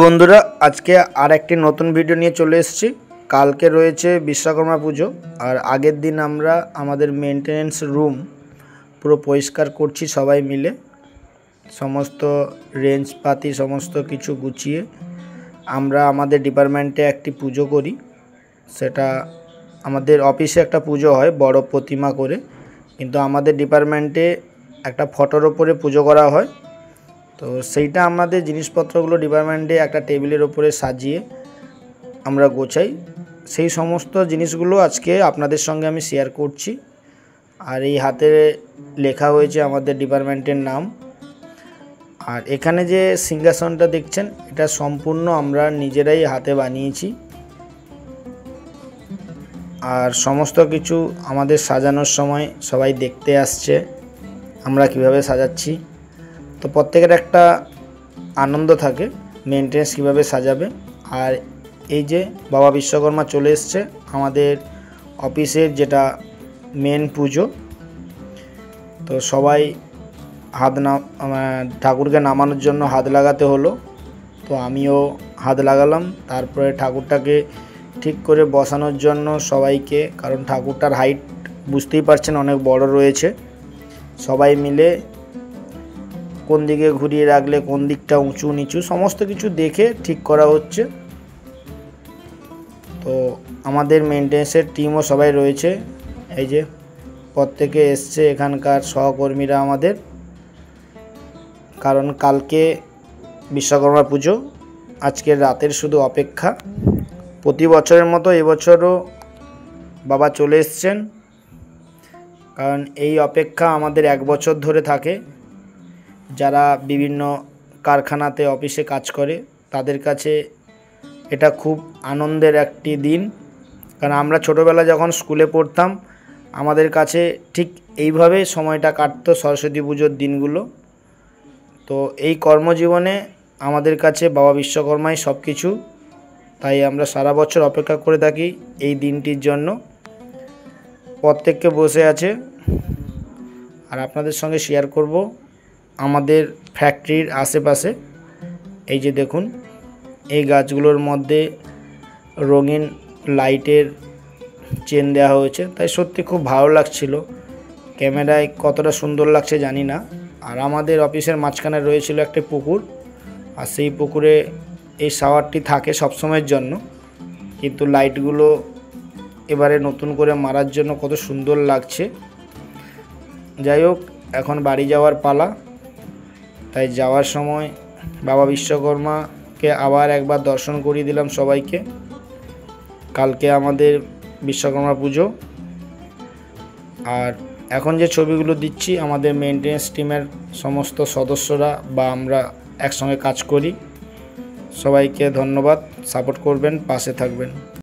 বন্ধুরা, আজকে আর একটি নতুন ভিডিও নিয়ে চলে এসেছি। কালকে রয়েছে বিশ্বকর্মা পুজো, আর আগের দিন আমরা আমাদের মেনটেনেন্স রুম পুরো পরিষ্কার করছি সবাই মিলে। সমস্ত রেঞ্জপাতি সমস্ত কিছু গুছিয়ে আমরা আমাদের ডিপার্টমেন্টে একটি পুজো করি। সেটা আমাদের অফিসে একটা পুজো হয় বড় প্রতিমা করে, কিন্তু আমাদের ডিপার্টমেন্টে একটা ফটোর ওপরে পুজো করা হয়। তো সেইটা আমাদের জিনিসপত্রগুলো ডিপার্টমেন্টে একটা টেবিলের ওপরে সাজিয়ে আমরা গোছাই। সেই সমস্ত জিনিসগুলো আজকে আপনাদের সঙ্গে আমি শেয়ার করছি। আর এই হাতে লেখা হয়েছে আমাদের ডিপার্টমেন্টের নাম। আর এখানে যে সিংহাসনটা দেখছেন, এটা সম্পূর্ণ আমরা নিজেরাই হাতে বানিয়েছি। আর সমস্ত কিছু আমাদের সাজানোর সময় সবাই দেখতে আসছে আমরা কিভাবে সাজাচ্ছি। তো প্রত্যেকের একটা আনন্দ থাকে মেনটেন্স কীভাবে সাজাবে। আর এই যে বাবা বিশ্বকর্মা চলে এসছে আমাদের অফিসের, যেটা মেন পুজো। তো সবাই ঠাকুরকে নামানোর জন্য হাত লাগাতে হলো। তো আমিও হাত লাগালাম। তারপরে ঠাকুরটাকে ঠিক করে বসানোর জন্য সবাইকে, কারণ ঠাকুরটার হাইট বুঝতেই পারছেন অনেক বড় রয়েছে, সবাই মিলে কোন দিকে ঘুরিয়ে রাখলে কোন দিকটা উঁচু নিচু সমস্ত কিছু দেখে ঠিক করা হচ্ছে। তো আমাদের মেনটেন্সের টিমও সবাই রয়েছে, এই যে প্রত্যেকে এসছে এখানকার সহকর্মীরা আমাদের। কারণ কালকে বিশ্বকর্মা পুজো, আজকের রাতের শুধু অপেক্ষা। প্রতি বছরের মতো এবছরও বাবা চলে এসছেন, কারণ এই অপেক্ষা আমাদের 1 বছর ধরে থাকে। যারা বিভিন্ন কারখানাতে অফিসে কাজ করে তাদের কাছে এটা খুব আনন্দের একটি দিন। কারণ আমরা ছোটোবেলা যখন স্কুলে পড়তাম, আমাদের কাছে ঠিক এইভাবে সময়টা কাটতো সরস্বতী পুজোর দিনগুলো। তো এই কর্মজীবনে আমাদের কাছে বাবা বিশ্বকর্মাই সব কিছু, তাই আমরা সারা বছর অপেক্ষা করে থাকি এই দিনটির জন্য। প্রত্যেককে বসে আছে আর আপনাদের সঙ্গে শেয়ার করব আমাদের ফ্যাক্টরির আশেপাশে। এই যে দেখুন, এই গাছগুলোর মধ্যে রঙিন লাইটের চেন দেওয়া হয়েছে, তাই সত্যি খুব ভালো লাগছিল। ক্যামেরায় কতটা সুন্দর লাগছে জানি না। আর আমাদের অফিসের মাঝখানে রয়েছিল একটা পুকুর, আর সেই পুকুরে এই শাওয়ারটি থাকে সবসময়ের জন্য, কিন্তু লাইটগুলো এবারে নতুন করে মারার জন্য কত সুন্দর লাগছে। যাই হোক, এখন বাড়ি যাওয়ার পালা। তাই যাওয়ার সময় বাবা বিশ্বকর্মাকে আবার একবার দর্শন করিয়ে দিলাম সবাইকে। কালকে আমাদের বিশ্বকর্মা পুজো। আর এখন যে ছবিগুলো দিচ্ছি আমাদের মেনটেন্স টিমের সমস্ত সদস্যরা বা আমরা একসঙ্গে কাজ করি। সবাইকে ধন্যবাদ, সাপোর্ট করবেন, পাশে থাকবেন।